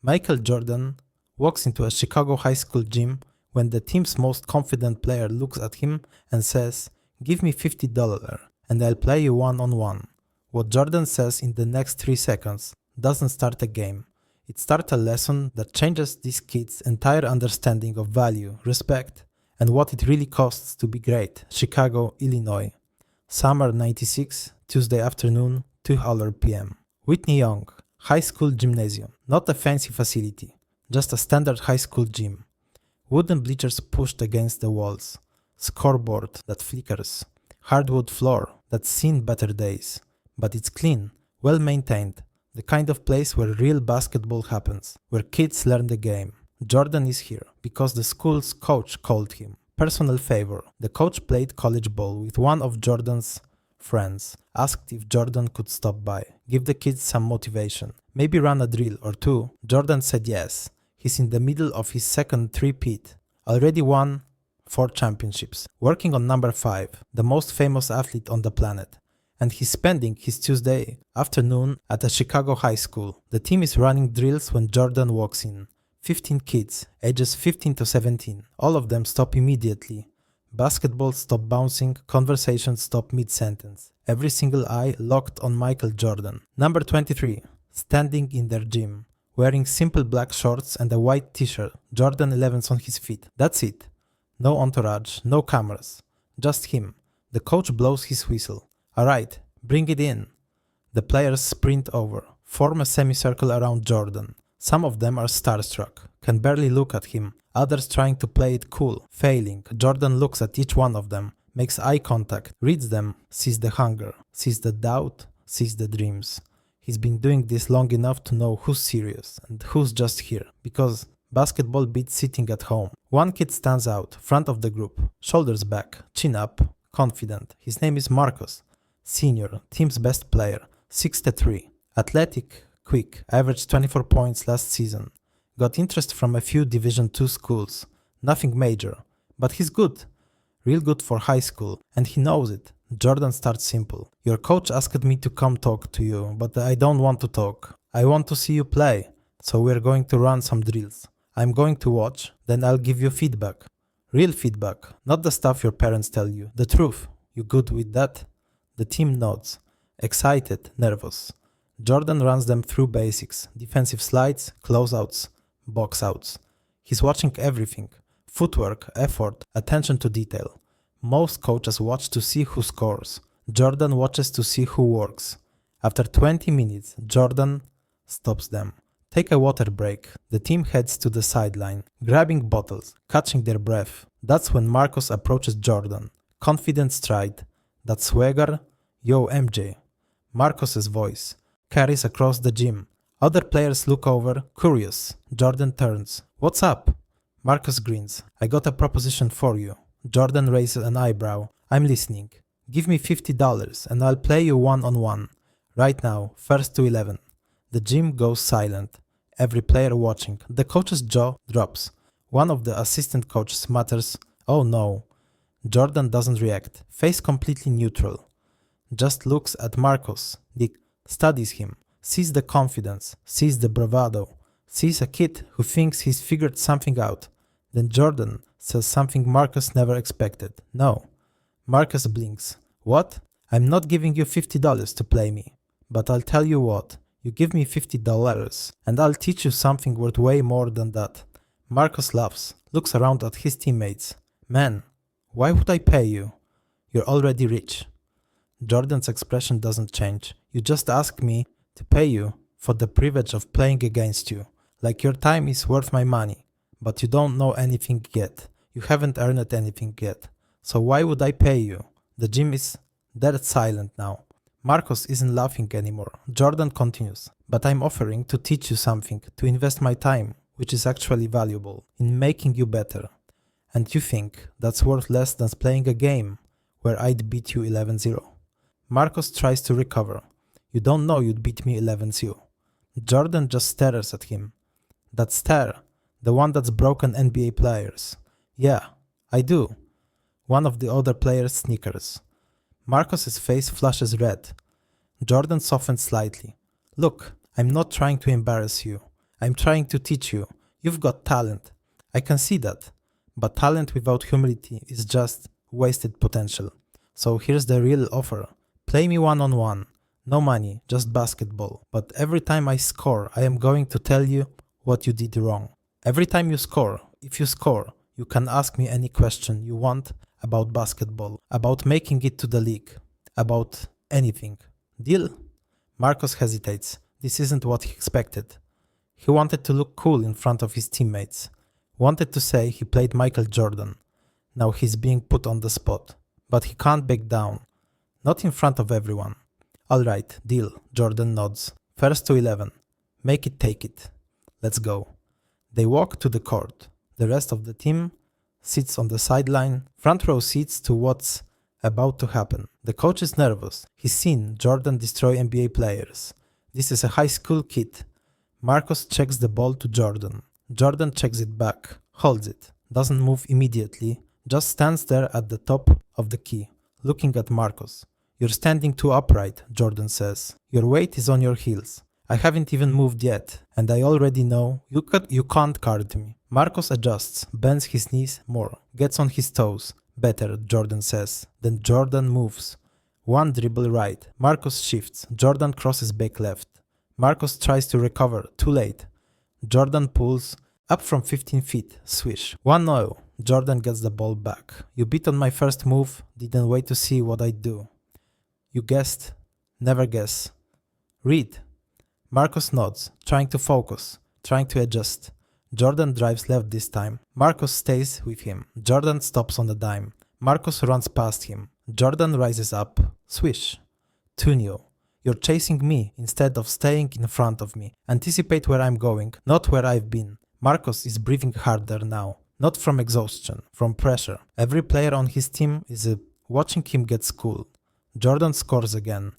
Michael Jordan walks into a Chicago high school gym when the team's most confident player looks at him and says, "Give me $50 and I'll play you one-on-one." What Jordan says in the next 3 seconds doesn't start a game. It starts a lesson that changes this kid's entire understanding of value, respect, and what it really costs to be great. Chicago, Illinois. Summer 96, Tuesday afternoon, 2:00 p.m. Whitney Young, high school gymnasium. Not a fancy facility, just a standard high school gym. Wooden bleachers pushed against the walls. Scoreboard that flickers. Hardwood floor that's seen better days. But it's clean, well maintained. The kind of place where real basketball happens, where kids learn the game. Jordan is here because the school's coach called him. Personal favor. The coach played college ball with one of Jordan's friends, asked if Jordan could stop by, give the kids some motivation, maybe run a drill or two. Jordan said yes. He's in the middle of his second three-peat. Already won 4 championships, working on number 5, the most famous athlete on the planet. And he's spending his Tuesday afternoon at a Chicago high school. The team is running drills when Jordan walks in. 15 kids, ages 15 to 17. All of them stop immediately. Basketballs stop bouncing, conversations stop mid-sentence. Every single eye locked on Michael Jordan. Number 23, standing in their gym, wearing simple black shorts and a white t-shirt. Jordan 11's on his feet. That's it. No entourage, no cameras. Just him. The coach blows his whistle. Alright, bring it in. The players sprint over, form a semicircle around Jordan. Some of them are starstruck, can barely look at him. Others trying to play it cool, failing. Jordan looks at each one of them, makes eye contact, reads them, sees the hunger, sees the doubt, sees the dreams. He's been doing this long enough to know who's serious and who's just here, because basketball beats sitting at home. One kid stands out, front of the group, shoulders back, chin up, confident. His name is Marcus, senior, team's best player, 6'3", athletic, quick, averaged 24 points last season. Got interest from a few Division II schools. Nothing major, but he's good. Real good for high school, and he knows it. Jordan starts simple. Your coach asked me to come talk to you, but I don't want to talk. I want to see you play, so we're going to run some drills. I'm going to watch, then I'll give you feedback. Real feedback, not the stuff your parents tell you. The truth. You good with that? The team nods. Excited, nervous. Jordan runs them through basics. Defensive slides, closeouts, box outs. He's watching everything. Footwork, effort, attention to detail. Most coaches watch to see who scores. Jordan watches to see who works. After 20 minutes, Jordan stops them. Take a water break. The team heads to the sideline, grabbing bottles, catching their breath. That's when Marcus approaches Jordan. Confident stride. That swagger. Yo, MJ. Marcus's voice carries across the gym. Other players look over, curious. Jordan turns. What's up? Marcus grins. I got a proposition for you. Jordan raises an eyebrow. I'm listening. Give me $50 and I'll play you one-on-one. Right now, first to 11. The gym goes silent. Every player watching. The coach's jaw drops. One of the assistant coaches mutters, "Oh no." Jordan doesn't react. Face completely neutral. Just looks at Marcus. Dick studies him. Sees the confidence, sees the bravado, sees a kid who thinks he's figured something out. Then Jordan says something Marcus never expected. No. Marcus blinks. What? I'm not giving you $50 to play me. But I'll tell you what. You give me $50 and I'll teach you something worth way more than that. Marcus laughs, looks around at his teammates. Man, why would I pay you? You're already rich. Jordan's expression doesn't change. You just ask me to pay you for the privilege of playing against you. Like your time is worth my money. But you don't know anything yet. You haven't earned anything yet. So why would I pay you? The gym is dead silent now. Marcus isn't laughing anymore. Jordan continues. But I'm offering to teach you something, to invest my time, which is actually valuable, in making you better. And you think that's worth less than playing a game where I'd beat you 11-0. Marcus tries to recover. You don't know you'd beat me 11-0. Jordan just stares at him. That stare, the one that's broken NBA players. Yeah, I do. One of the other players snickers. Marcus's face flushes red. Jordan softens slightly. Look, I'm not trying to embarrass you. I'm trying to teach you. You've got talent. I can see that. But talent without humility is just wasted potential. So here's the real offer. Play me one-on-one. No money, just basketball. But every time I score, I am going to tell you what you did wrong. Every time you score, if you score, you can ask me any question you want about basketball, about making it to the league, about anything. Deal? Marcos hesitates. This isn't what he expected. He wanted to look cool in front of his teammates. Wanted to say he played Michael Jordan. Now he's being put on the spot. But he can't back down. Not in front of everyone. Alright, deal, Jordan nods. First to 11. Make it take it. Let's go. They walk to the court. The rest of the team sits on the sideline, front row seats to what's about to happen. The coach is nervous. He's seen Jordan destroy NBA players. This is a high school kid. Marcos checks the ball to Jordan. Jordan checks it back, holds it, doesn't move immediately, just stands there at the top of the key, looking at Marcos. You're standing too upright, Jordan says. Your weight is on your heels. I haven't even moved yet, and I already know you can't guard me. Marcos adjusts, bends his knees more, gets on his toes. Better, Jordan says. Then Jordan moves. One dribble right. Marcos shifts. Jordan crosses back left. Marcos tries to recover. Too late. Jordan pulls up from 15 feet. Swish. 1-0. Jordan gets the ball back. You beat on my first move. Didn't wait to see what I'd do. You guessed. Never guess. Read. Marcos nods, trying to focus, trying to adjust. Jordan drives left this time. Marcos stays with him. Jordan stops on the dime. Marcos runs past him. Jordan rises up. Swish. 2-0. You're chasing me instead of staying in front of me. Anticipate where I'm going, not where I've been. Marcos is breathing harder now. Not from exhaustion, from pressure. Every player on his team is watching him get schooled. Jordan scores again.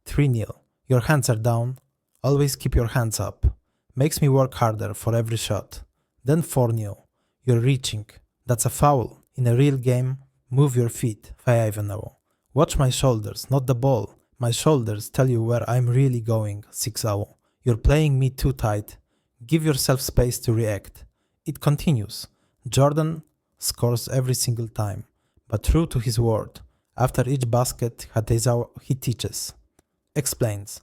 3-0. Your hands are down. Always keep your hands up. Makes me work harder for every shot. Then 4-0. You're reaching. That's a foul. In a real game, move your feet. 5-0. Watch my shoulders, not the ball. My shoulders tell you where I'm really going. 6-0. You're playing me too tight. Give yourself space to react. It continues. Jordan scores every single time, but true to his word. After each basket, he teaches, explains,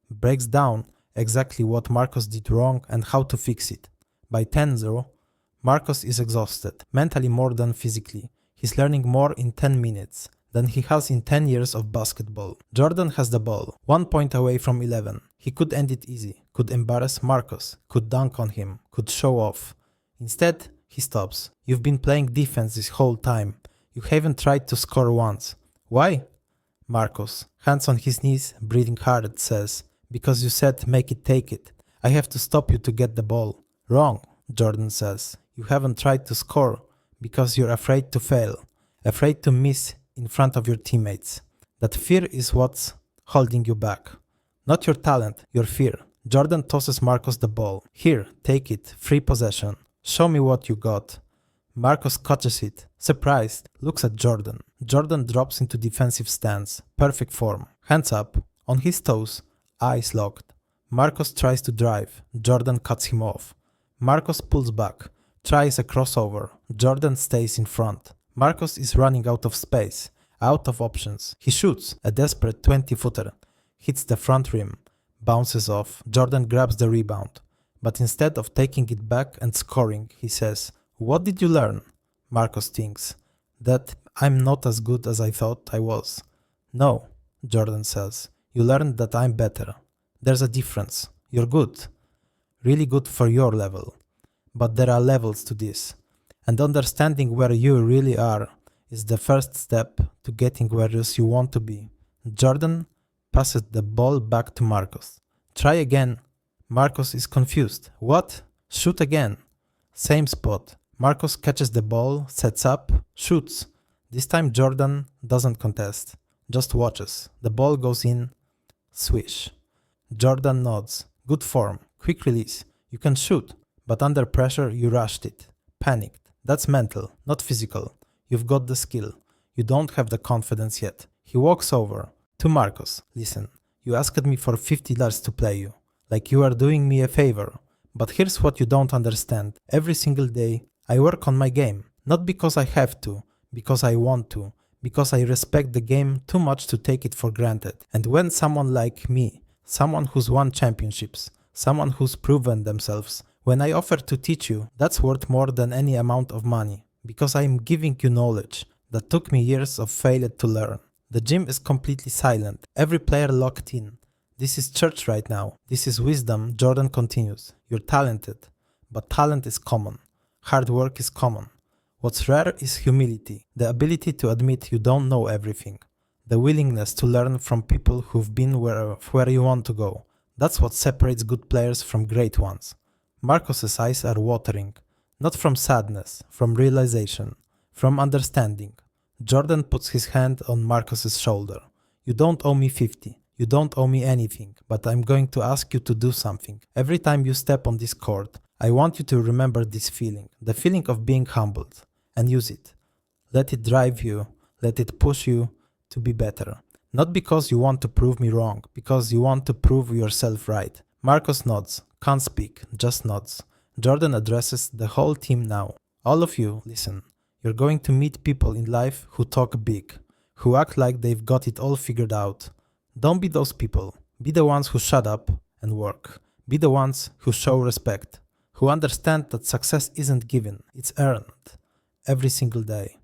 breaks down exactly what Marcos did wrong and how to fix it. By 10-0, Marcos is exhausted, mentally more than physically. He's learning more in 10 minutes than he has in 10 years of basketball. Jordan has the ball, 1 point away from 11. He could end it easy, could embarrass Marcos, could dunk on him, could show off. Instead, he stops. You've been playing defense this whole time. You haven't tried to score once. Why? Marcos, hands on his knees, breathing hard, says, because you said make it take it. I have to stop you to get the ball. Wrong, Jordan says. You haven't tried to score because you're afraid to fail, afraid to miss in front of your teammates. That fear is what's holding you back. Not your talent, your fear. Jordan tosses Marcos the ball. Here, take it, free possession. Show me what you got. Marcos catches it, surprised, looks at Jordan. Jordan drops into defensive stance, perfect form, hands up, on his toes, eyes locked. Marcos tries to drive, Jordan cuts him off. Marcos pulls back, tries a crossover, Jordan stays in front. Marcos is running out of space, out of options. He shoots, a desperate 20-footer, hits the front rim, bounces off, Jordan grabs the rebound. But instead of taking it back and scoring, he says, "What did you learn?" Marcos thinks, "That I'm not as good as I thought I was." "No," Jordan says, "you learned that I'm better. There's a difference. You're good. Really good for your level. But there are levels to this. And understanding where you really are is the first step to getting where you want to be." Jordan passes the ball back to Marcos. "Try again." Marcos is confused. "What? Shoot again." Same spot. Marcos catches the ball, sets up, shoots. This time Jordan doesn't contest, just watches. The ball goes in. Swish. Jordan nods. Good form. Quick release. You can shoot, but under pressure you rushed it. Panicked. That's mental, not physical. You've got the skill. You don't have the confidence yet. He walks over to Marcos. "Listen, you asked me for $50 to play you. Like you are doing me a favor. But here's what you don't understand. Every single day, I work on my game. Not because I have to, because I want to, because I respect the game too much to take it for granted. And when someone like me, someone who's won championships, someone who's proven themselves, when I offer to teach you, that's worth more than any amount of money. Because I'm giving you knowledge that took me years of failure to learn. The gym is completely silent. Every player locked in. This is church right now. This is wisdom. Jordan continues. You're talented, but talent is common. Hard work is common. What's rare is humility, the ability to admit you don't know everything, the willingness to learn from people who've been where you want to go. That's what separates good players from great ones. Marcus's eyes are watering, not from sadness, from realization, from understanding. Jordan puts his hand on Marcus's shoulder. You don't owe me 50. You don't owe me anything, but I'm going to ask you to do something. Every time you step on this court, I want you to remember this feeling, the feeling of being humbled, and use it. Let it drive you, let it push you to be better. Not because you want to prove me wrong, because you want to prove yourself right. Marcus nods, can't speak, just nods. Jordan addresses the whole team now. All of you, listen. You're going to meet people in life who talk big, who act like they've got it all figured out. Don't be those people. Be the ones who shut up and work. Be the ones who show respect, who understand that success isn't given, it's earned. Every single day.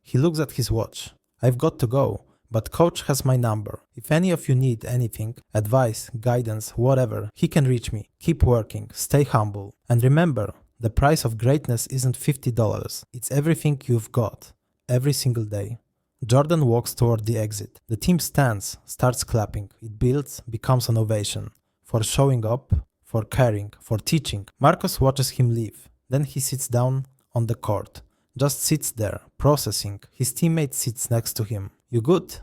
He looks at his watch. I've got to go, but coach has my number. If any of you need anything, advice, guidance, whatever, he can reach me. Keep working, stay humble. And remember, the price of greatness isn't $50. It's everything you've got, every single day. Jordan walks toward the exit. The team stands, starts clapping. It builds, becomes an ovation. For showing up, for caring, for teaching. Marcus watches him leave. Then he sits down on the court. Just sits there, processing. His teammate sits next to him. You good?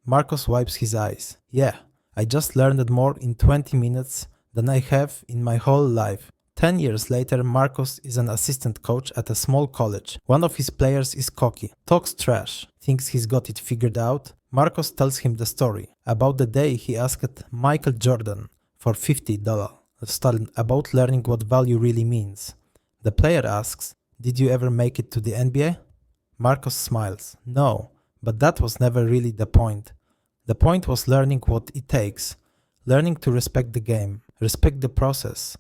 Marcus wipes his eyes. Yeah, I just learned more in 20 minutes than I have in my whole life. 10 years later, Marcus is an assistant coach at a small college. One of his players is cocky, talks trash, thinks he's got it figured out. Marcus tells him the story about the day he asked Michael Jordan for $50 about learning what value really means. The player asks, did you ever make it to the NBA? Marcus smiles. No, but that was never really the point. The point was learning what it takes, learning to respect the game, respect the process.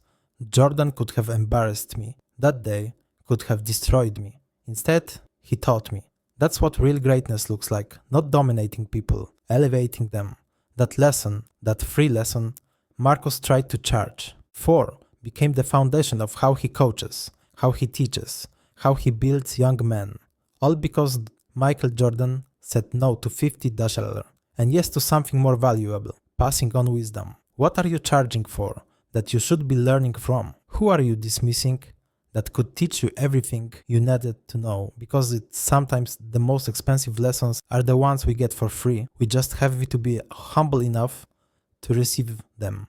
Jordan could have embarrassed me. That day could have destroyed me. Instead, he taught me. That's what real greatness looks like, not dominating people, elevating them. That lesson, that free lesson, Marcus tried to charge. 4 became the foundation of how he coaches, how he teaches, how he builds young men. All because Michael Jordan said no to $50 and yes to something more valuable, passing on wisdom. What are you charging for that you should be learning from? Who are you dismissing that could teach you everything you needed to know? Because it's sometimes the most expensive lessons are the ones we get for free. We just have to be humble enough to receive them.